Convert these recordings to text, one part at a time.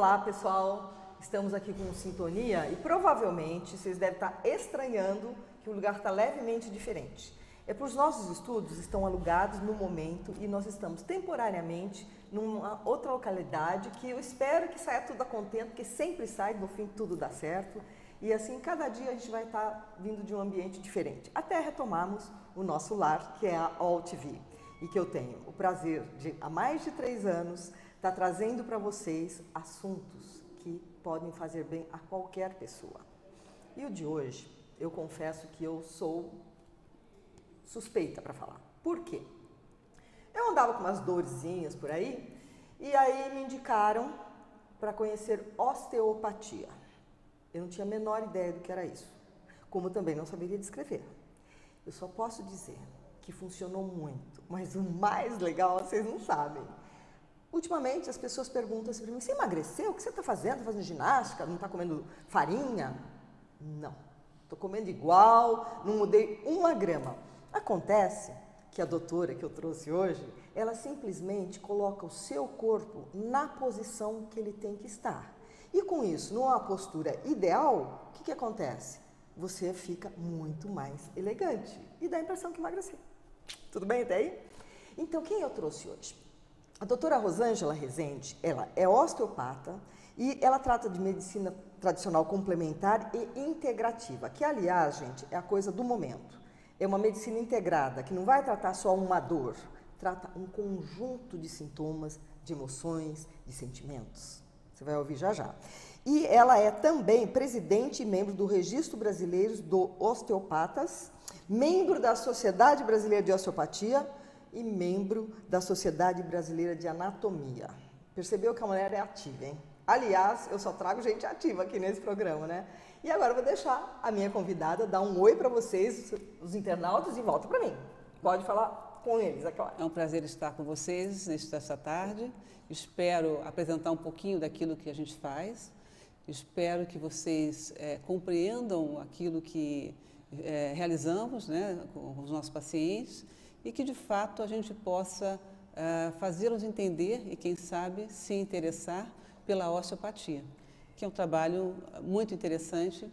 Olá, pessoal! Estamos aqui com Sintonia e provavelmente vocês devem estar estranhando que o lugar está levemente diferente. É porque os nossos estudos estão alugados no momento e nós estamos temporariamente numa outra localidade que eu espero que saia tudo a contento, porque sempre sai, no fim tudo dá certo. E assim, cada dia a gente vai estar vindo de um ambiente diferente, até retomarmos o nosso lar, que é a All TV. E que eu tenho o prazer de, há mais de 3 anos, estar trazendo para vocês assuntos que podem fazer bem a qualquer pessoa. E o de hoje, eu confesso que eu sou suspeita para falar. Por quê? Eu andava com umas dorzinhas por aí, e aí me indicaram para conhecer osteopatia. Eu não tinha a menor ideia do que era isso, como também não saberia descrever. Eu só posso dizer que funcionou muito, mas o mais legal vocês não sabem. Ultimamente as pessoas perguntam assim para mim: você emagreceu? O que você está fazendo? Está fazendo ginástica? Não está comendo farinha? Não, estou comendo igual, não mudei 1 grama. Acontece que a doutora que eu trouxe hoje, ela simplesmente coloca o seu corpo na posição que ele tem que estar. E com isso, numa postura ideal, o que acontece? Você fica muito mais elegante e dá a impressão que emagreceu. Tudo bem até aí? Então, quem eu trouxe hoje? A doutora Rosângela Rezende, ela é osteopata e ela trata de medicina tradicional complementar e integrativa, que, aliás, gente, é a coisa do momento. É uma medicina integrada, que não vai tratar só uma dor, trata um conjunto de sintomas, de emoções, de sentimentos. Você vai ouvir já já. E ela é também presidente e membro do Registro Brasileiro do Osteopatas, membro da Sociedade Brasileira de Osteopatia e membro da Sociedade Brasileira de Anatomia. Percebeu que a mulher é ativa, hein? Aliás, eu só trago gente ativa aqui nesse programa, né? E agora eu vou deixar a minha convidada dar um oi para vocês, os internautas, e volta para mim. Pode falar com eles, é claro. É um prazer estar com vocês nesta tarde. Espero apresentar um pouquinho daquilo que a gente faz. Espero que vocês compreendam aquilo que realizamos, né, com os nossos pacientes e que, de fato, a gente possa fazê-los entender e, quem sabe, se interessar pela osteopatia, que é um trabalho muito interessante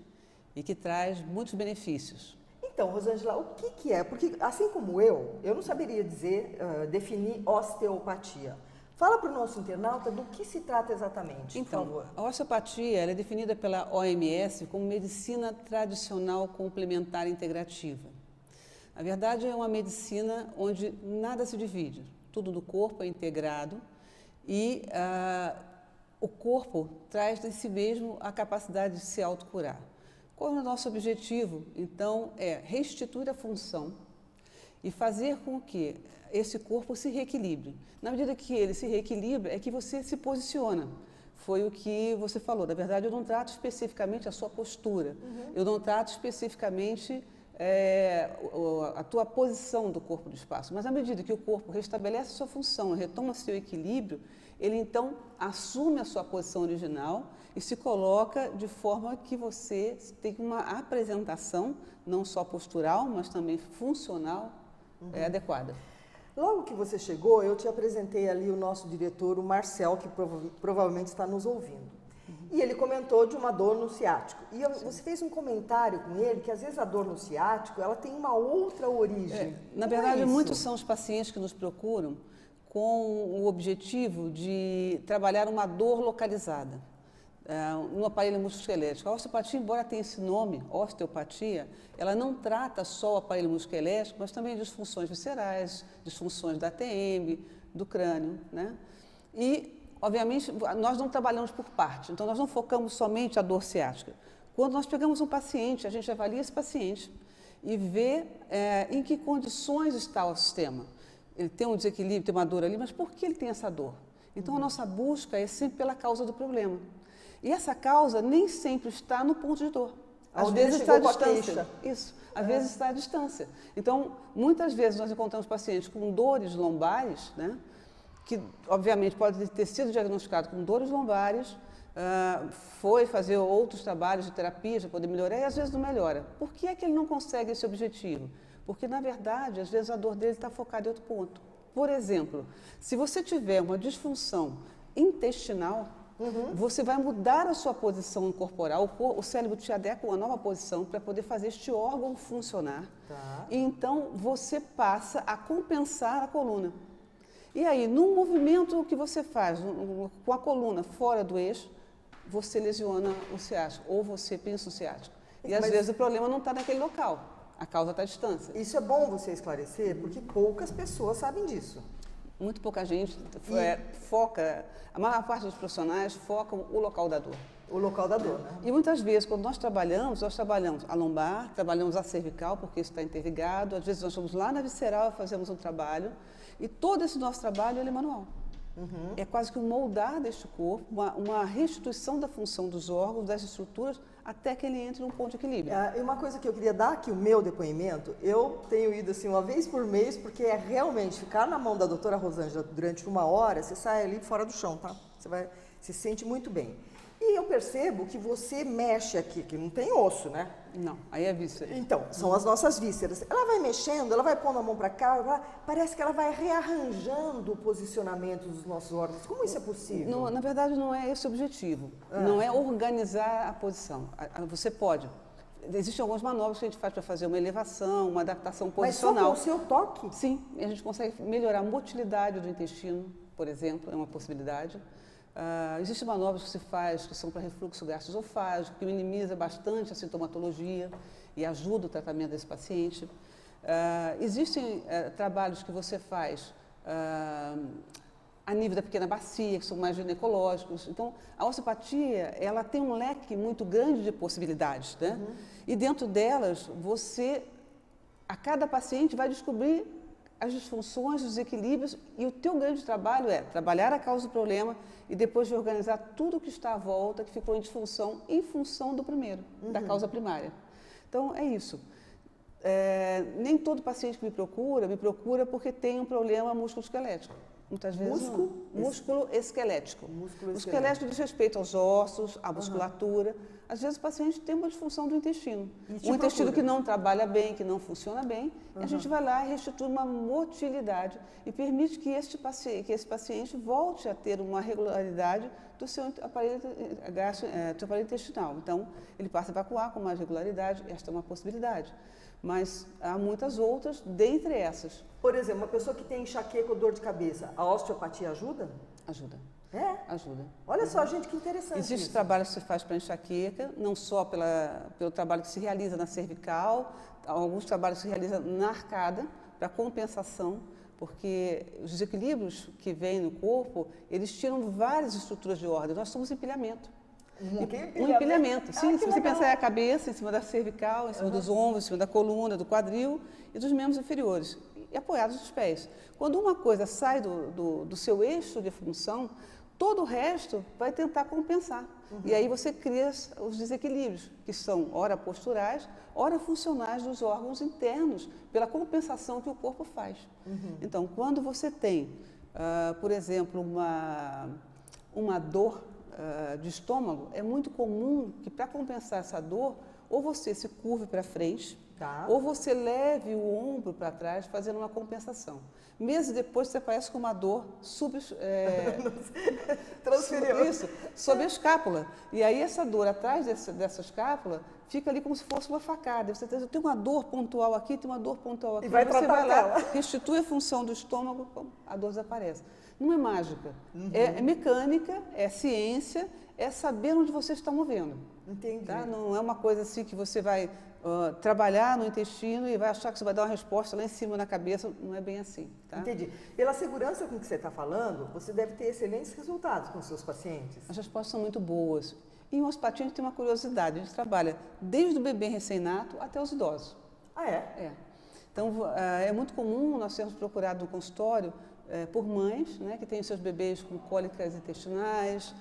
e que traz muitos benefícios. Então, Rosângela, o que é? Porque, assim como eu não saberia dizer, definir osteopatia. Fala para o nosso internauta do que se trata exatamente, por favor. A osteopatia ela é definida pela OMS como medicina tradicional complementar integrativa. Na verdade, é uma medicina onde nada se divide, tudo do corpo é integrado e o corpo traz em si mesmo a capacidade de se autocurar. Qual é o nosso objetivo? Então, é restituir a função e fazer com que esse corpo se reequilibre. Na medida que ele se reequilibra, é que você se posiciona. Foi o que você falou. Na verdade, eu não trato especificamente a sua postura. Eu não trato especificamente a tua posição do corpo no espaço. Mas, à medida que o corpo restabelece a sua função, retoma seu equilíbrio, ele, então, assume a sua posição original e se coloca de forma que você tenha uma apresentação, não só postural, mas também funcional, adequada. Logo que você chegou, eu te apresentei ali o nosso diretor, o Marcel, que provavelmente está nos ouvindo. E ele comentou de uma dor no ciático. E você fez um comentário com ele que às vezes a dor no ciático, ela tem uma outra origem. Na verdade, muitos são os pacientes que nos procuram com o objetivo de trabalhar uma dor localizada no aparelho musculoesquelético. A osteopatia, embora tenha esse nome, osteopatia, ela não trata só o aparelho musculoesquelético, mas também disfunções viscerais, disfunções da ATM, do crânio, né? E, obviamente, nós não trabalhamos por parte, então nós não focamos somente a dor ciática. Quando nós pegamos um paciente, a gente avalia esse paciente e vê em que condições está o sistema. Ele tem um desequilíbrio, tem uma dor ali, mas por que ele tem essa dor? Então, a nossa busca é sempre pela causa do problema. E essa causa nem sempre está no ponto de dor. Às vezes está à distância. Isso, às vezes está à distância. Então, muitas vezes nós encontramos pacientes com dores lombares, né, que obviamente pode ter sido diagnosticado com dores lombares, foi fazer outros trabalhos de terapia para poder melhorar e às vezes não melhora. Por que é que ele não consegue esse objetivo? Porque, na verdade, às vezes a dor dele está focada em outro ponto. Por exemplo, se você tiver uma disfunção intestinal, você vai mudar a sua posição corporal, o cérebro te adequa a uma nova posição para poder fazer este órgão funcionar. Tá. E então você passa a compensar a coluna. E aí, no movimento que você faz com a coluna fora do eixo, você lesiona o ciático, ou você pinça o ciático. E às vezes o problema não está naquele local, a causa está à distância. Isso é bom você esclarecer, porque poucas pessoas sabem disso. Muito pouca gente foca, a maior parte dos profissionais focam o local da dor. O local da dor, né? E muitas vezes, quando nós trabalhamos a lombar, trabalhamos a cervical, porque isso está interligado, às vezes nós vamos lá na visceral e fazemos um trabalho, e todo esse nosso trabalho ele é manual. É quase que um moldar deste corpo, uma restituição da função dos órgãos, das estruturas, até que ele entre num ponto de equilíbrio. E uma coisa que eu queria dar aqui, o meu depoimento, eu tenho ido assim uma vez por mês, porque é realmente ficar na mão da doutora Rosângela durante 1 hora, você sai ali fora do chão, tá? Você se sente muito bem. E eu percebo que você mexe aqui, que não tem osso, né? Não, aí é víscera. Então, são as nossas vísceras. Ela vai mexendo, ela vai pondo a mão para cá, parece que ela vai rearranjando o posicionamento dos nossos órgãos. Como isso é possível? Não, na verdade, não é esse o objetivo. Não é organizar a posição. Você pode. Existem algumas manobras que a gente faz para fazer uma elevação, uma adaptação posicional. Mas só com o seu toque? Sim, e a gente consegue melhorar a motilidade do intestino, por exemplo, é uma possibilidade. Existem manobras que se faz que são para refluxo gastroesofágico, que minimiza bastante a sintomatologia e ajuda o tratamento desse paciente. Existem trabalhos que você faz a nível da pequena bacia, que são mais ginecológicos. Então, a osteopatia, ela tem um leque muito grande de possibilidades, né? E dentro delas, a cada paciente vai descobrir as disfunções, os desequilíbrios, e o teu grande trabalho é trabalhar a causa do problema e depois de organizar tudo que está à volta, que ficou em disfunção, em função do primeiro, da causa primária. Então, é isso. Nem todo paciente que me procura porque tem um problema músculo-esquelético. Muitas vezes músculo esquelético. O esquelético diz respeito aos ossos, à musculatura. Às vezes o paciente tem uma disfunção do intestino. Um intestino que não trabalha bem, que não funciona bem, e a gente vai lá e restitui uma motilidade e permite que esse paciente volte a ter uma regularidade do seu aparelho intestinal. Então, ele passa a evacuar com mais regularidade, esta é uma possibilidade. Mas há muitas outras, dentre essas. Por exemplo, uma pessoa que tem enxaqueca ou dor de cabeça, a osteopatia ajuda? Ajuda. É? Ajuda. Olha só, gente, que interessante. Existe trabalho que se faz para enxaqueca, não só pelo trabalho que se realiza na cervical, alguns trabalhos se realizam na arcada, para compensação, porque os desequilíbrios que vêm no corpo, eles tiram várias estruturas de ordem. Nós somos empilhamento. Um empilhamento. Sim, se você pensar a cabeça em cima da cervical, em cima dos ombros, em cima da coluna, do quadril e dos membros inferiores, e apoiados nos pés. Quando uma coisa sai do seu eixo de função, todo o resto vai tentar compensar. E aí você cria os desequilíbrios, que são ora posturais, ora funcionais dos órgãos internos, pela compensação que o corpo faz. Então, quando você tem, por exemplo, uma dor de estômago, é muito comum que para compensar essa dor, ou você se curve para frente, ou você leve o ombro para trás fazendo uma compensação. Meses depois você aparece com uma dor transferiu. Isso, sob a escápula. E aí essa dor atrás dessa escápula fica ali como se fosse uma facada. Você tem uma dor pontual aqui, tem uma dor pontual aqui. E vai você vai lá, restitui a função do estômago, a dor desaparece. Não é mágica, é mecânica, é ciência, é saber onde você está movendo. Entendi. Tá? Não é uma coisa assim que você vai trabalhar no intestino e vai achar que você vai dar uma resposta lá em cima na cabeça, não é bem assim. Tá? Entendi. Pela segurança com que você está falando, você deve ter excelentes resultados com os seus pacientes. As respostas são muito boas. E em osteopatia a gente tem uma curiosidade, a gente trabalha desde o bebê recém-nato até os idosos. Ah, é? Então, é muito comum nós sermos procurados no consultório por mães, né, que têm seus bebês com cólicas intestinais,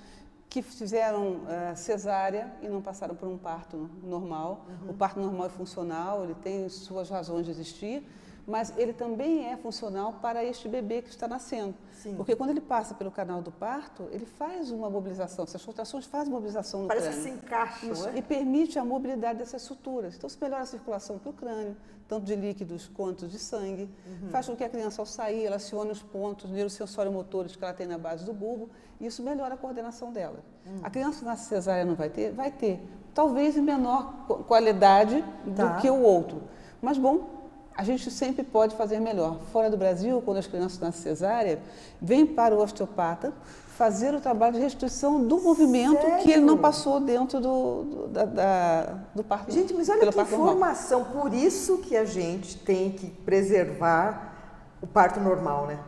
que fizeram cesárea e não passaram por um parto normal. O parto normal é funcional, ele tem suas razões de existir, mas ele também é funcional para este bebê que está nascendo. Sim. Porque quando ele passa pelo canal do parto, ele faz uma mobilização, essas contrações fazem mobilização no Parece crânio. que se encaixam, Isso, né? e permite a mobilidade dessas suturas. Então, se melhora a circulação para o crânio, tanto de líquidos quanto de sangue, faz com que a criança, ao sair, ela acione os pontos neurosensório-motores que ela tem na base do bulbo, e isso melhora a coordenação dela. A criança que nasce cesárea não vai ter? Vai ter. Talvez em menor qualidade do que o outro. Mas, bom, a gente sempre pode fazer melhor. Fora do Brasil, quando as crianças nascem cesárea, vem para o osteopata fazer o trabalho de restituição do movimento que ele não passou dentro do parto. Gente, mas olha que informação. Por isso que a gente tem que preservar o parto normal, né?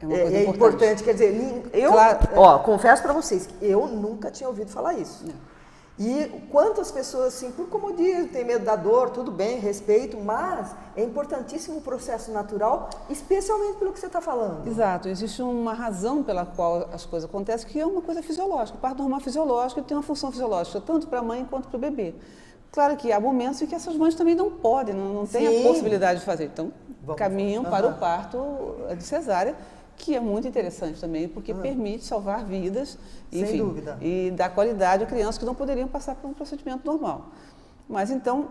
É uma coisa importante. Quer dizer, eu confesso para vocês que eu nunca tinha ouvido falar isso. E quantas pessoas, assim, por comodismo, tem medo da dor, tudo bem, respeito, mas é importantíssimo o processo natural, especialmente pelo que você está falando. Exato, existe uma razão pela qual as coisas acontecem, que é uma coisa fisiológica. O parto normal fisiológico tem uma função fisiológica, tanto para a mãe quanto para o bebê. Claro que há momentos em que essas mães também não podem, não têm a possibilidade de fazer. Então, caminham para o parto de cesárea, que é muito interessante também, porque permite salvar vidas, enfim, sem dúvida, e dar qualidade a crianças que não poderiam passar por um procedimento normal. Mas então,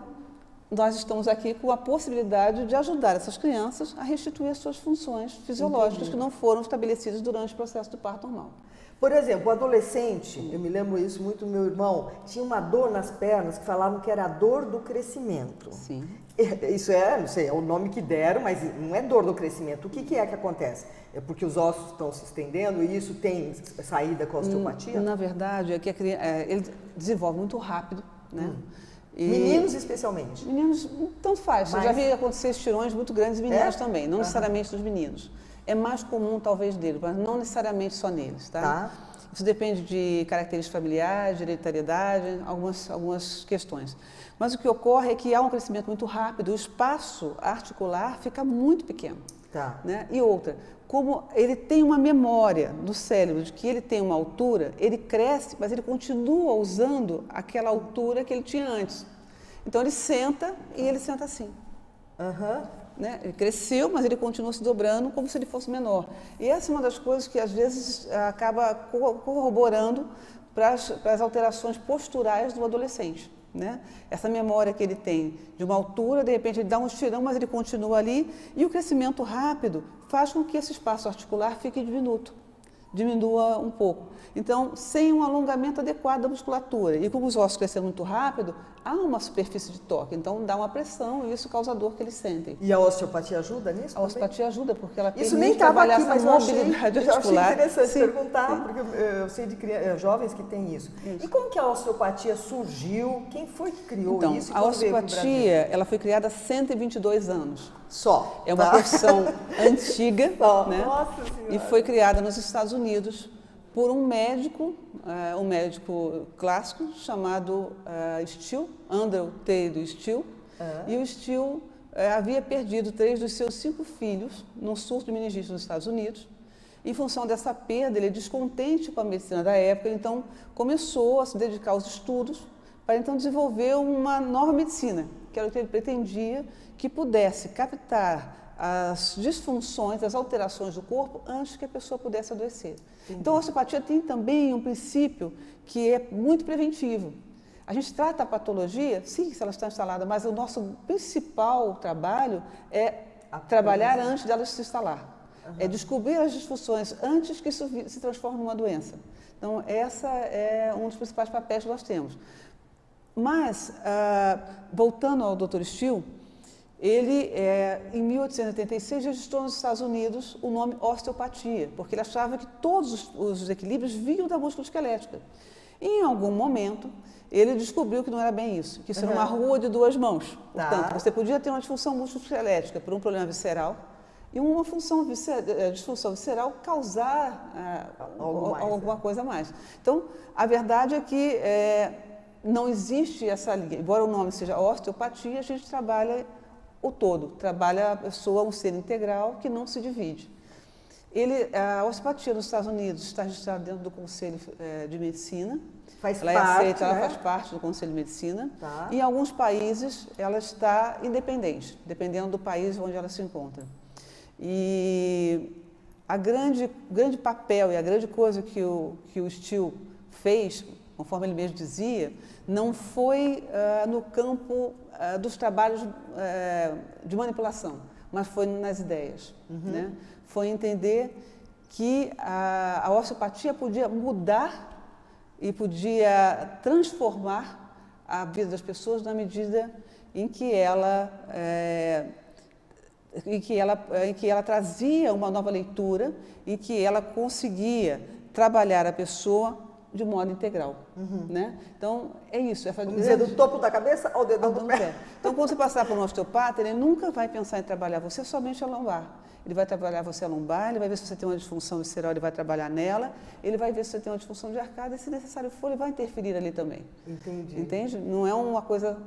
nós estamos aqui com a possibilidade de ajudar essas crianças a restituir as suas funções fisiológicas que não foram estabelecidas durante o processo do parto normal. Por exemplo, o adolescente, eu me lembro isso muito do meu irmão, tinha uma dor nas pernas que falavam que era a dor do crescimento. Sim. Isso não sei, é o nome que deram, mas não é dor do crescimento. O que é que acontece? É porque os ossos estão se estendendo e isso tem saída com a osteopatia? Na verdade, é que ele desenvolve muito rápido, né? Meninos especialmente? Meninos, tanto faz. Eu já vi acontecer estirões muito grandes em meninos também, não necessariamente dos meninos. É mais comum, talvez, deles, mas não necessariamente só neles, tá? Isso depende de características familiares, de hereditariedade, algumas questões. Mas o que ocorre é que há um crescimento muito rápido, o espaço articular fica muito pequeno. Né? E outra, como ele tem uma memória do cérebro de que ele tem uma altura, ele cresce, mas ele continua usando aquela altura que ele tinha antes. Então ele senta e ele senta assim. Né? Ele cresceu, mas ele continua se dobrando como se ele fosse menor. E essa é uma das coisas que às vezes acaba corroborando para as alterações posturais do adolescente. Né? Essa memória que ele tem de uma altura, de repente ele dá um estirão, mas ele continua ali, e o crescimento rápido faz com que esse espaço articular fique diminuto, diminua um pouco. Então, sem um alongamento adequado da musculatura, e como os ossos crescem muito rápido, há uma superfície de toque, então dá uma pressão e isso causa a dor que eles sentem. E a osteopatia ajuda nisso? A osteopatia ajuda, porque ela isso nem trabalhar aqui, mas essa mobilidade articular. Eu achei interessante perguntar, porque eu sei de jovens que têm isso. E como que a osteopatia surgiu? Quem foi que criou isso? Então, a osteopatia, ela foi criada há 122 anos. Só. É uma profissão antiga, né? Nossa Senhora. E foi criada nos Estados Unidos por um médico clássico chamado Still, Andrew Taylor Still. E o Still havia perdido 3 dos seus 5 filhos num surto de meningite nos Estados Unidos. Em função dessa perda, ele é descontente com a medicina da época, então começou a se dedicar aos estudos para então desenvolver uma nova medicina, que era o que ele pretendia, que pudesse captar as disfunções, as alterações do corpo antes que a pessoa pudesse adoecer. Então, a osteopatia tem também um princípio que é muito preventivo. A gente trata a patologia, sim, se ela está instalada, mas o nosso principal trabalho é trabalhar antes dela se instalar. É descobrir as disfunções antes que isso se transforme numa doença. Então, essa é um dos principais papéis que nós temos. Mas, voltando ao Dr. Still, ele, em 1886, registrou nos Estados Unidos o nome osteopatia, porque ele achava que todos os desequilíbrios vinham da musculoesquelética. E, em algum momento, ele descobriu que não era bem isso, que isso era uma rua de 2 mãos. Portanto, você podia ter uma disfunção musculoesquelética por um problema visceral e uma disfunção visceral causar alguma coisa a mais. Então, a verdade é que não existe essa linha. Embora o nome seja osteopatia, a gente trabalha o todo, trabalha a pessoa, um ser integral que não se divide. A osteopatia nos Estados Unidos está registrada dentro do Conselho de Medicina. Faz Ela parte, é aceita, ela né? faz parte do Conselho de Medicina. Tá. E em alguns países ela está independente, dependendo do país onde ela se encontra. E a grande papel e a grande coisa que o Steele fez, conforme ele mesmo dizia, não foi no campo dos trabalhos de manipulação, mas foi nas ideias. Né? Foi entender que a osteopatia podia mudar e podia transformar a vida das pessoas na medida em que ela trazia uma nova leitura e que ela conseguia trabalhar a pessoa de modo integral. Né? Então, é isso. Vamos dizer, do topo da cabeça ao dedão do pé. Então, quando você passar por um osteopata, ele nunca vai pensar em trabalhar você somente a lombar. Ele vai trabalhar você a lombar, ele vai ver se você tem uma disfunção visceral, ele vai trabalhar nela, ele vai ver se você tem uma disfunção de arcada e, se necessário for, ele vai interferir ali também. Entendi. Entende? Não é uma coisa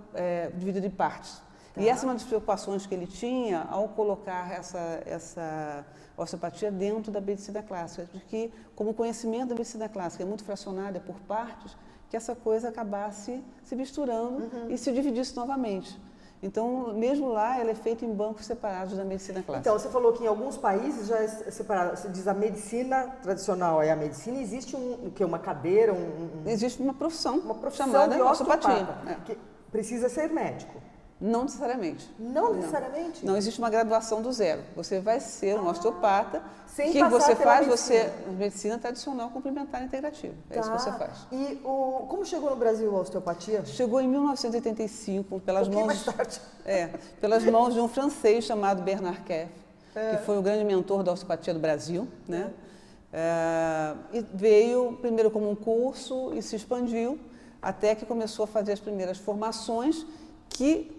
dividida em partes. Tá. E essa é uma das preocupações que ele tinha ao colocar essa osteopatia dentro da medicina clássica, de que, como o conhecimento da medicina clássica é muito fracionado, é por partes, que essa coisa acabasse se misturando e se dividisse novamente. Então, mesmo lá, ela é feita em bancos separados da medicina clássica. Então, você falou que em alguns países já é separado. Você diz a medicina tradicional é a medicina, existe uma cadeira, Existe uma profissão chamada de osteopatia. Que precisa ser médico. Não necessariamente. Não necessariamente? Não existe uma graduação do zero. Você vai ser um osteopata. Sem o que passar você pela faz? medicina. Medicina tradicional complementar integrativa. É isso que você faz. E como chegou no Brasil a osteopatia? Chegou em 1985 pelas mais tarde. pelas mãos de um francês chamado Bernard Keff, que foi o grande mentor da osteopatia do Brasil, né? E veio primeiro como um curso e se expandiu até que começou a fazer as primeiras formações que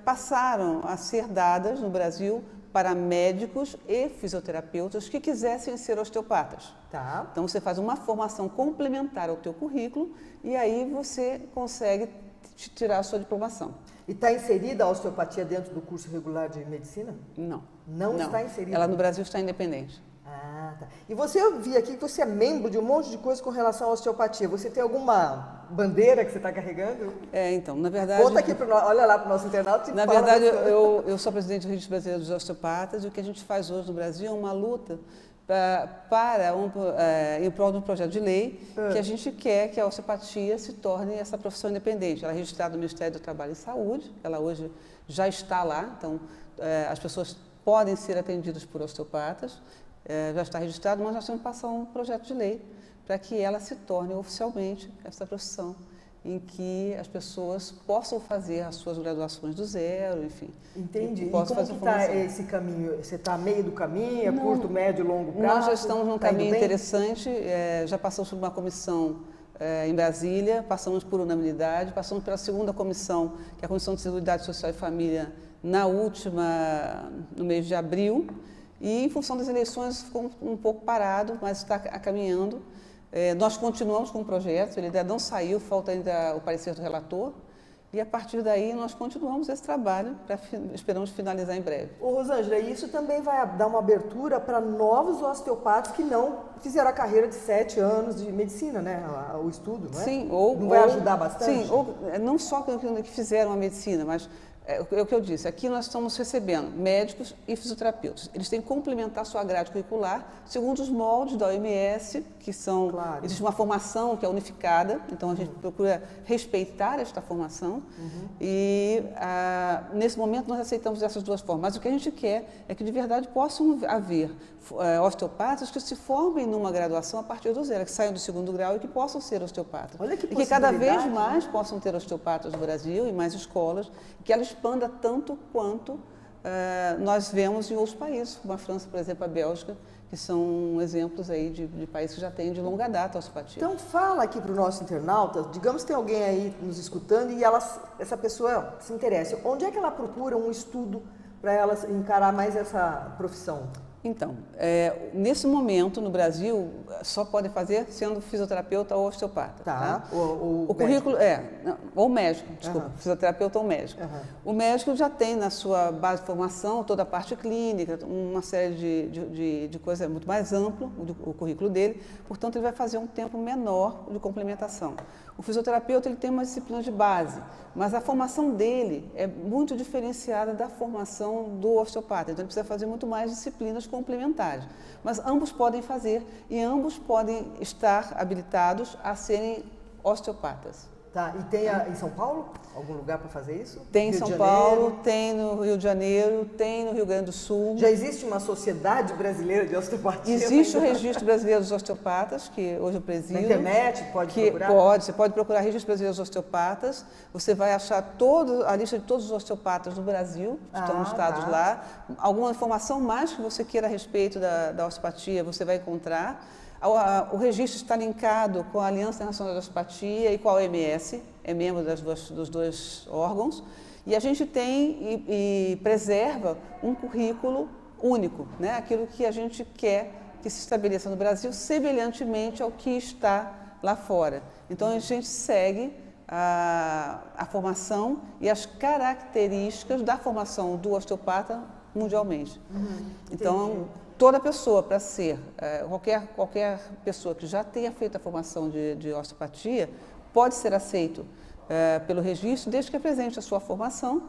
passaram a ser dadas no Brasil para médicos e fisioterapeutas que quisessem ser osteopatas. Tá. Então, você faz uma formação complementar ao teu currículo e aí você consegue tirar a sua diplomação. E está inserida a osteopatia dentro do curso regular de medicina? Não. Não está inserida? Ela no Brasil está independente. Ah, tá. E eu vi aqui que você é membro de um monte de coisa com relação à osteopatia. Você tem alguma bandeira que você está carregando? Então, na verdade... Conta aqui, olha lá para o nosso internauta. Na verdade, eu sou presidente do Registro Brasileiro dos Osteopatas e o que a gente faz hoje no Brasil é uma luta em prol de um projeto de lei que a gente quer que a osteopatia se torne essa profissão independente. Ela é registrada no Ministério do Trabalho e Saúde, ela hoje já está lá, então as pessoas podem ser atendidas por osteopatas, já está registrado, mas nós temos que passar um projeto de lei para que ela se torne oficialmente essa profissão, em que as pessoas possam fazer as suas graduações do zero, enfim. Entendi. E como está esse caminho? Você está a meio do caminho, curto, médio, longo prazo? Nós já estamos num caminho interessante, já passamos por uma comissão em Brasília, passamos por unanimidade, passamos pela segunda comissão, que é a Comissão de Seguridade Social e Família, no mês de abril, e em função das eleições ficou um pouco parado, mas está caminhando. Nós continuamos com o projeto, ele ainda não saiu, falta ainda o parecer do relator, e a partir daí nós continuamos esse trabalho, esperamos finalizar em breve. Rosângela, isso também vai dar uma abertura para novos osteopatas que não fizeram a carreira de 7 anos de medicina, né? O estudo, não é? Sim, não vai ajudar bastante? Sim, não só que fizeram a medicina, mas é o que eu disse, aqui nós estamos recebendo médicos e fisioterapeutas. Eles têm que complementar sua grade curricular segundo os moldes da OMS, que são... Claro. Existe uma formação que é unificada, então a gente procura respeitar esta formação e nesse momento nós aceitamos essas duas formas. Mas o que a gente quer é que de verdade possam haver osteopatas que se formem numa graduação a partir do zero, que saiam do 2º grau e que possam ser osteopatas. Olha que e que cada vez mais possam ter osteopatas no Brasil e mais escolas, que ela expanda tanto quanto nós vemos em outros países, como a França, por exemplo, a Bélgica, que são exemplos aí de países que já têm de longa data a osteopatia. Então fala aqui para o nosso internauta, digamos que tem alguém aí nos escutando e essa pessoa se interessa. Onde é que ela procura um estudo para ela encarar mais essa profissão? Então, nesse momento, no Brasil, só podem fazer sendo fisioterapeuta ou osteopata. Tá. O currículo ou médico, desculpa, fisioterapeuta ou médico. O médico já tem na sua base de formação toda a parte clínica, uma série de coisas muito mais amplo, o currículo dele, portanto, ele vai fazer um tempo menor de complementação. O fisioterapeuta ele tem uma disciplina de base, mas a formação dele é muito diferenciada da formação do osteopata, então ele precisa fazer muito mais disciplinas complementares. Mas ambos podem fazer e ambos podem estar habilitados a serem osteopatas. Tá, e tem em São Paulo algum lugar para fazer isso? Tem em São Paulo, tem no Rio de Janeiro, tem no Rio Grande do Sul. Já existe uma sociedade brasileira de osteopatia? Existe o Registro Brasileiro dos Osteopatas, que hoje eu presido. Na internet pode procurar? Você pode procurar Registro Brasileiro dos Osteopatas, você vai achar a lista de todos os osteopatas do Brasil, que estão listados lá. Alguma informação mais que você queira a respeito da osteopatia, você vai encontrar. O registro está linkado com a Aliança Internacional de Osteopatia e com a OMS, é membro dos dois órgãos, e a gente tem e preserva um currículo único, né? Aquilo que a gente quer que se estabeleça no Brasil, semelhantemente ao que está lá fora. Então, a gente segue a formação e as características da formação do osteopata mundialmente. Então, toda pessoa, para ser, qualquer pessoa que já tenha feito a formação de osteopatia, pode ser aceito pelo registro, desde que apresente a sua formação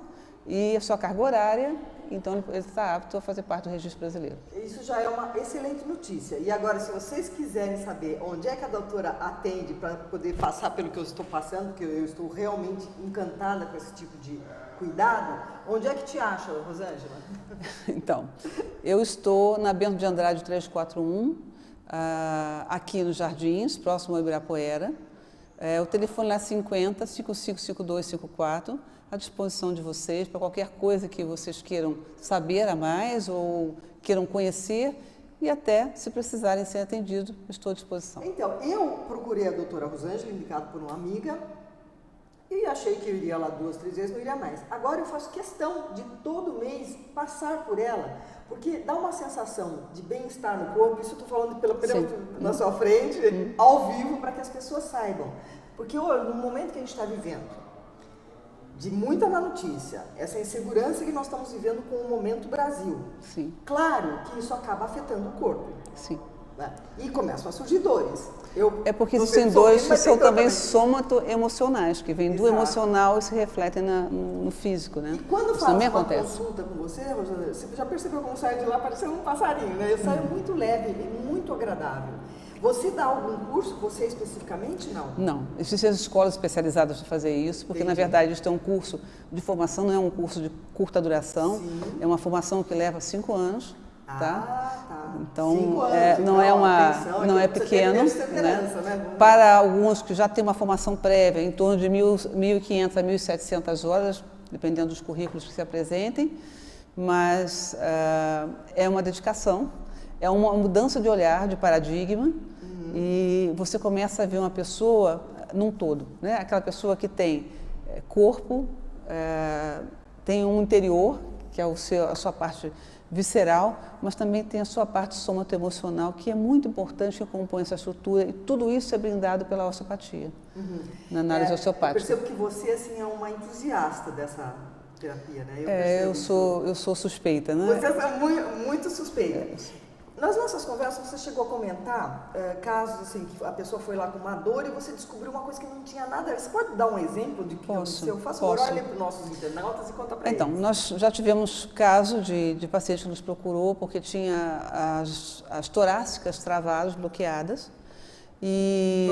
e a sua carga horária, então ele está apto a fazer parte do registro brasileiro. Isso já é uma excelente notícia. E agora, se vocês quiserem saber onde é que a doutora atende para poder passar pelo que eu estou passando, porque eu estou realmente encantada com esse tipo de cuidado, onde é que te acha, Rosângela? Então, eu estou na Bento de Andrade 341, aqui nos Jardins, próximo ao Ibirapuera. O telefone lá é 50 555254, à disposição de vocês, para qualquer coisa que vocês queiram saber a mais ou queiram conhecer e até, se precisarem ser atendidos, estou à disposição. Então, eu procurei a doutora Rosângela, indicada por uma amiga, e achei que eu iria lá 2, 3 vezes, não iria mais. Agora eu faço questão de todo mês passar por ela, porque dá uma sensação de bem-estar no corpo, isso eu estou falando na sua frente, ao vivo, para que as pessoas saibam. Porque no momento que a gente está vivendo, de muita má notícia, essa insegurança que nós estamos vivendo com o momento Brasil, Sim. Claro que isso acaba afetando o corpo. Sim. Né? E começam a surgir dores. Porque existem dores que são também somato-emocionais, que vêm do emocional e se refletem no físico, né? E quando isso faço também uma acontece. consulta com você, Rosângela, você já percebeu como saio de lá parecendo um passarinho, né? Eu saio muito leve e muito agradável. Você dá algum curso, você especificamente, não? Não, existem as escolas especializadas para fazer isso, porque na verdade isso é um curso de formação, não é um curso de curta duração, é uma formação que leva 5 anos. Tá? Então, não é pequeno, né? Para alguns que já têm uma formação prévia, em torno de 1.500 a 1.700 horas, dependendo dos currículos que se apresentem, mas é uma dedicação, é uma mudança de olhar, de paradigma, e você começa a ver uma pessoa num todo, né? Aquela pessoa que tem corpo, tem um interior, que é a sua parte visceral, mas também tem a sua parte somato-emocional, que é muito importante, que compõe essa estrutura, e tudo isso é brindado pela osteopatia, na análise osteopática. Eu percebo que você assim, é uma entusiasta dessa terapia, né? Eu sou suspeita, né? Você é muito suspeita. Nas nossas conversas, você chegou a comentar casos assim, que a pessoa foi lá com uma dor e você descobriu uma coisa que não tinha nada a ver. Você pode dar um exemplo de que aconteceu? Faça um olha para os nossos internautas e conta para eles. Então, nós já tivemos caso de paciente que nos procurou porque tinha as torácicas travadas, bloqueadas. E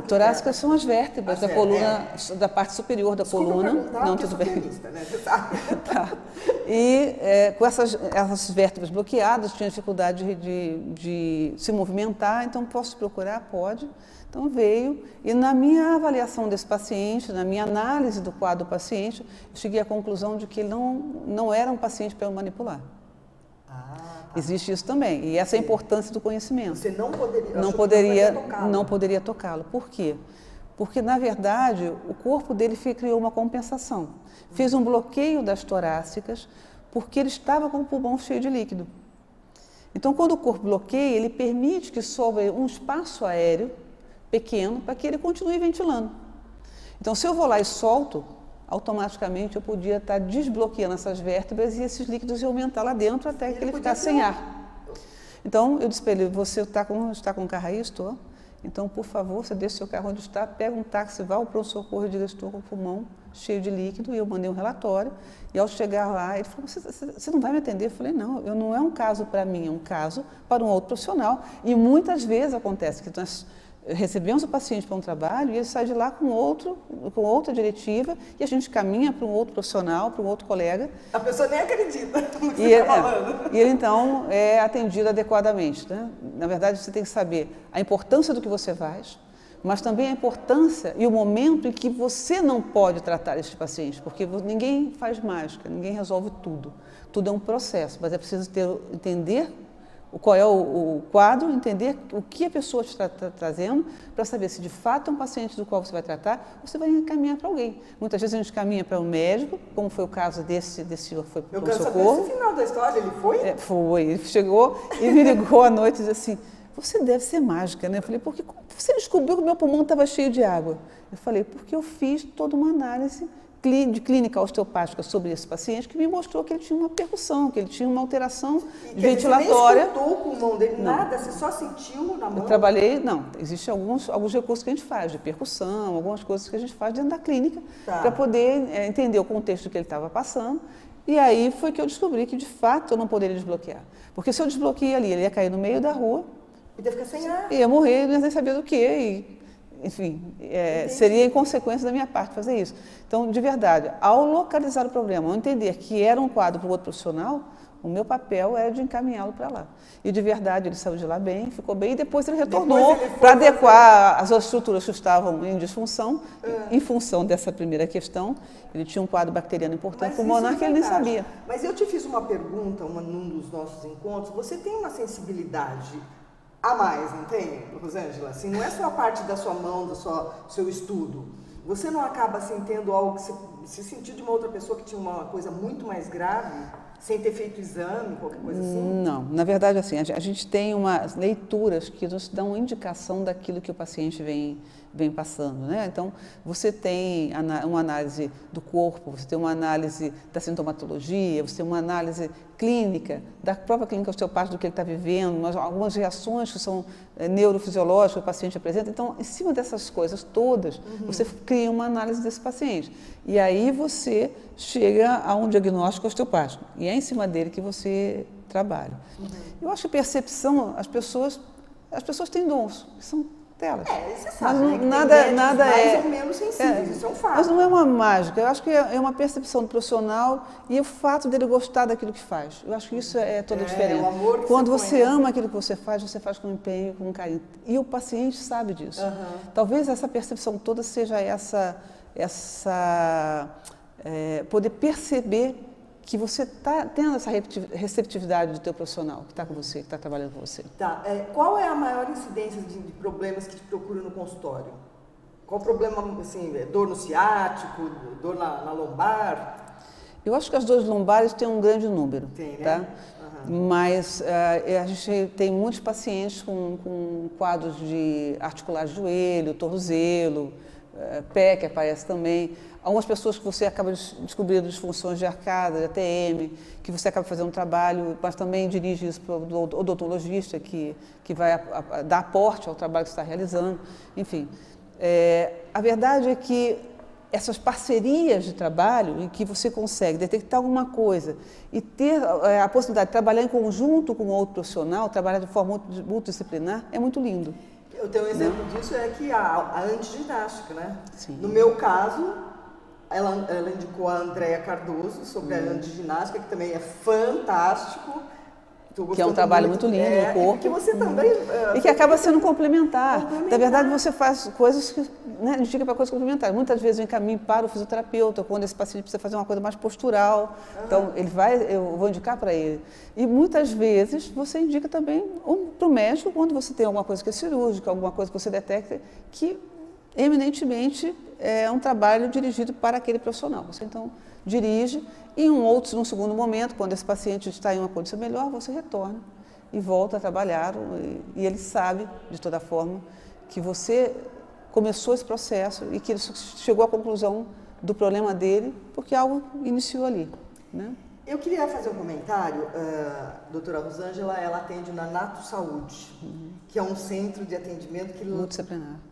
torácicas são as vértebras da coluna, da parte superior da coluna. Não, tudo bem. Né? Tá. E com essas vértebras bloqueadas, tinha dificuldade de se movimentar, então posso procurar? Pode. Então veio, e na minha avaliação desse paciente, na minha análise do quadro do paciente, eu cheguei à conclusão de que ele não era um paciente para eu manipular. Existe isso também, e essa é a importância do conhecimento. Você não poderia tocá-lo. Por quê? Porque, na verdade, o corpo dele criou uma compensação. Fez um bloqueio das torácicas, porque ele estava com o pulmão cheio de líquido. Então, quando o corpo bloqueia, ele permite que sobre um espaço aéreo pequeno para que ele continue ventilando. Então, se eu vou lá e solto, automaticamente eu podia estar desbloqueando essas vértebras e esses líquidos iam aumentar lá dentro até que ele ficasse sem ar. Então, eu disse para ele, você está com o carro aí? Estou. Então, por favor, você deixa o seu carro onde está, pega um táxi, vá ao pronto-socorro e diga, estou com o pulmão cheio de líquido, e eu mandei um relatório, e ao chegar lá, ele falou, você não vai me atender? Eu falei, não é um caso para mim, é um caso para um outro profissional, e muitas vezes acontece que nós recebemos o paciente para um trabalho e ele sai de lá com outra diretiva e a gente caminha para um outro profissional, para um outro colega. A pessoa nem acredita no que você está falando. E ele, então, é atendido adequadamente, né? Na verdade, você tem que saber a importância do que você faz, mas também a importância e o momento em que você não pode tratar esses pacientes, porque ninguém faz mágica, ninguém resolve tudo. Tudo é um processo, mas é preciso entender qual é o quadro, entender o que a pessoa está trazendo, para saber se de fato é um paciente do qual você vai tratar, ou você vai encaminhar para alguém. Muitas vezes a gente caminha para um médico, como foi o caso desse senhor que foi para o pronto-socorro. Eu quero saber esse final da história, ele foi? Foi, ele chegou e me ligou à noite e disse assim, você deve ser mágica, né? Eu falei, porque você descobriu que o meu pulmão estava cheio de água? Eu falei, porque eu fiz toda uma análise de clínica osteopática sobre esse paciente que me mostrou que ele tinha uma percussão, que ele tinha uma alteração ventilatória. Você nem escutou o pulmão dele, nada, você só sentiu na mão? Eu trabalhei, existem alguns recursos que a gente faz, de percussão, algumas coisas que a gente faz dentro da clínica, para poder entender o contexto que ele estava passando. E aí foi que eu descobri que, de fato, eu não poderia desbloquear. Porque se eu desbloqueei ali, ele ia cair no meio da rua, ia ficar sem ar. Ia morrer, não ia nem saber do que. Enfim, seria inconsequência da minha parte fazer isso. Então, de verdade, ao localizar o problema, ao entender que era um quadro para o outro profissional, o meu papel era de encaminhá-lo para lá. E, de verdade, ele saiu de lá bem, ficou bem, e depois ele retornou para adequar as estruturas que estavam em disfunção, em função dessa primeira questão. Ele tinha um quadro bacteriano importante pulmonar que ele nem sabia. Mas eu te fiz uma pergunta num dos nossos encontros. Você tem uma sensibilidade a mais, não tem, Rosângela? Assim, não é só a parte da sua mão, do seu estudo. Você não acaba assim, tendo algo que você sentiu de uma outra pessoa que tinha uma coisa muito mais grave, sem ter feito exame, qualquer coisa assim? Não, na verdade, assim, a gente tem umas leituras que nos dão indicação daquilo que o paciente vem passando, né? Então, você tem uma análise do corpo, você tem uma análise da sintomatologia, você tem uma análise clínica, da própria clínica osteopática do que ele está vivendo, algumas reações que são neurofisiológicas que o paciente apresenta. Então, em cima dessas coisas todas, você cria uma análise desse paciente. E aí você chega a um diagnóstico osteopático. E é em cima dele que você trabalha. Eu acho que percepção, as pessoas têm dons, que são delas. Você sabe, mas né, que nada mais ou menos sensíveis, isso é um fato. Mas não é uma mágica, eu acho que é uma percepção do profissional e o fato dele gostar daquilo que faz. Eu acho que isso é toda a diferença. O amor que quando você ama aquilo que você faz com empenho, com carinho. E o paciente sabe disso. Talvez essa percepção toda seja poder perceber que você está tendo essa receptividade do teu profissional que está com você, que está trabalhando com você. Tá. Qual é a maior incidência de problemas que te procuram no consultório? Qual o problema, assim, dor no ciático, dor na lombar? Eu acho que as dores lombares têm um grande número. Tem, né? Tá? Mas a gente tem muitos pacientes com quadros de articular de joelho, tornozelo, pé que aparece também. Algumas pessoas que você acaba descobrindo disfunções de arcada, de ATM, que você acaba fazendo um trabalho, mas também dirige isso para o odontologista, que vai dar aporte ao trabalho que você está realizando. Enfim, a verdade é que essas parcerias de trabalho, em que você consegue detectar alguma coisa e ter a possibilidade de trabalhar em conjunto com outro profissional, trabalhar de forma multidisciplinar, é muito lindo. Eu tenho um exemplo disso, é que a antiginástica, né? Sim. No meu caso, ela indicou a Andréia Cardoso sobre a antiginástica, que também é fantástico. Que é um trabalho muito lindo no corpo. E que você também... e que acaba sendo complementar. Na verdade, você faz coisas que indica para coisas complementares. Muitas vezes eu encaminho para o fisioterapeuta, quando esse paciente precisa fazer uma coisa mais postural. Então, eu vou indicar para ele. E muitas vezes você indica também para o médico, quando você tem alguma coisa que é cirúrgica, alguma coisa que você detecta, que eminentemente é um trabalho dirigido para aquele profissional. Você, então, dirige e num segundo momento, quando esse paciente está em uma condição melhor, você retorna e volta a trabalhar. E ele sabe, de toda forma, que você começou esse processo e que ele chegou à conclusão do problema dele, porque algo iniciou ali, né? Eu queria fazer um comentário. Doutora Rosângela, ela atende na Nato Saúde, que é um centro de atendimento que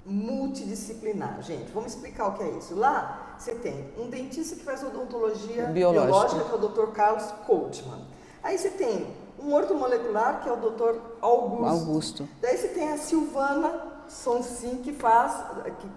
multidisciplinar. Gente, vamos explicar o que é isso. Lá você tem um dentista que faz odontologia biológica, que é o Dr. Carlos Coachman. Aí você tem um ortomolecular, que é o Dr. Augusto. Daí você tem a Silvana Sonsin, que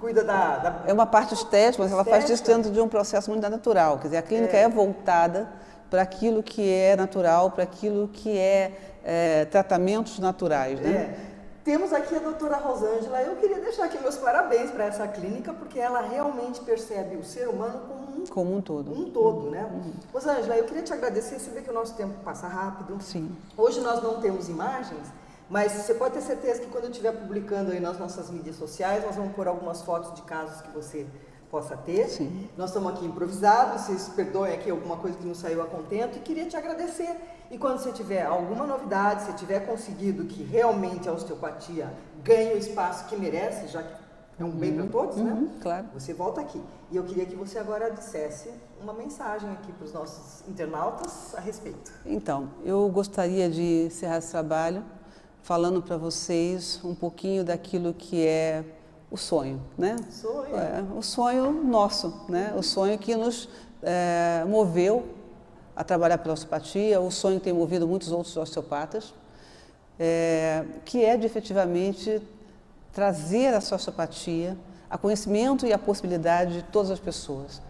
cuida da... É uma parte estética, mas ela faz isso dentro de um processo muito natural. Quer dizer, a clínica é voltada para aquilo que é natural, para aquilo que é tratamentos naturais, né? Temos aqui a doutora Rosângela. Eu queria deixar aqui meus parabéns para essa clínica, porque ela realmente percebe o ser humano como um todo. Um todo, né? Rosângela, eu queria te agradecer. Você vê que o nosso tempo passa rápido. Sim. Hoje nós não temos imagens, mas você pode ter certeza que quando eu estiver publicando aí nas nossas mídias sociais, nós vamos pôr algumas fotos de casos que você possa ter. Sim. Nós estamos aqui improvisados, vocês perdoem aqui alguma coisa que não saiu a contento, e queria te agradecer. E quando você tiver alguma novidade, se tiver conseguido que realmente a osteopatia ganhe o espaço que merece, já que é um bem para todos, né? Claro. Você volta aqui. E eu queria que você agora dissesse uma mensagem aqui para os nossos internautas a respeito. Então, eu gostaria de encerrar esse trabalho falando para vocês um pouquinho daquilo que é o sonho, né? O sonho nosso, né? O sonho que nos moveu a trabalhar pela osteopatia, o sonho que tem movido muitos outros osteopatas, que é de efetivamente trazer a osteopatia a conhecimento e a possibilidade de todas as pessoas.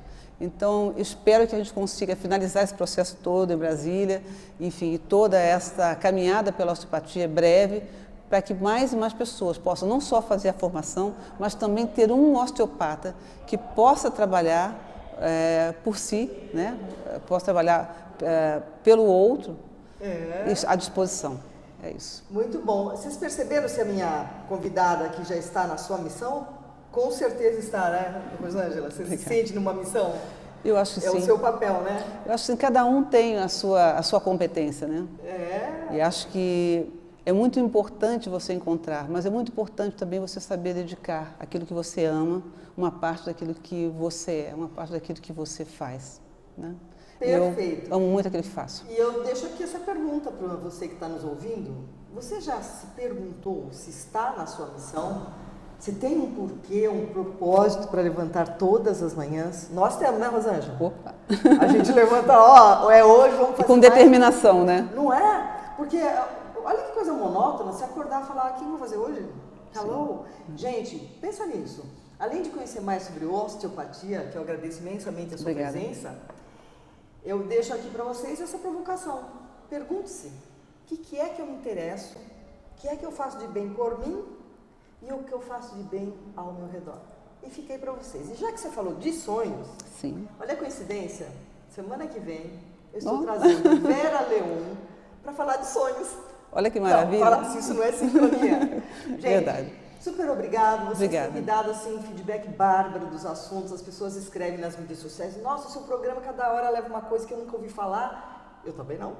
Então, espero que a gente consiga finalizar esse processo todo em Brasília, enfim, toda esta caminhada pela osteopatia breve, para que mais e mais pessoas possam não só fazer a formação, mas também ter um osteopata que possa trabalhar por si, né? Possa trabalhar pelo outro à disposição. É isso. Muito bom. Vocês perceberam se a minha convidada aqui já está na sua missão? Com certeza está, né, Rosângela? Você se sente numa missão? Eu acho que sim. É o seu papel, né? Eu acho que cada um tem a sua competência, né? E acho que é muito importante você encontrar, mas é muito importante também você saber dedicar aquilo que você ama, uma parte daquilo que você é, uma parte daquilo que você faz, né? Perfeito. Eu amo muito aquilo que faço. E eu deixo aqui essa pergunta para você que está nos ouvindo. Você já se perguntou se está na sua missão? Se tem um porquê, um propósito para levantar todas as manhãs? Nós temos, né, Rosângela? Opa! A gente levanta, é hoje, vamos fazer. E com determinação, né? Não é? Porque olha que coisa monótona, se acordar e falar, o que eu vou fazer hoje? Hello? Sim. Gente, pensa nisso. Além de conhecer mais sobre osteopatia, que eu agradeço imensamente a sua presença, eu deixo aqui para vocês essa provocação. Pergunte-se, o que é que eu me interesso? O que é que eu faço de bem por mim? E o que eu faço de bem ao meu redor? E fiquei para vocês. E já que você falou de sonhos, sim, olha a coincidência, semana que vem eu estou trazendo Vera Leon para falar de sonhos. Olha que maravilha. Não, se isso não é sincronia. Gente, verdade. Super obrigado. Vocês Obrigada. têm me dado assim, um feedback bárbaro dos assuntos. As pessoas escrevem nas mídias sociais. Nossa, o seu programa cada hora leva uma coisa que eu nunca ouvi falar. Eu também não.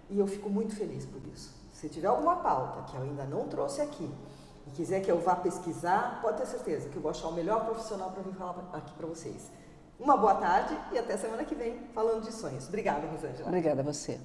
E eu fico muito feliz por isso. Se tiver alguma pauta que eu ainda não trouxe aqui e quiser que eu vá pesquisar, pode ter certeza que eu vou achar o melhor profissional para vir falar aqui para vocês. Uma boa tarde e até semana que vem falando de sonhos. Obrigada, Rosângela. Obrigada a você.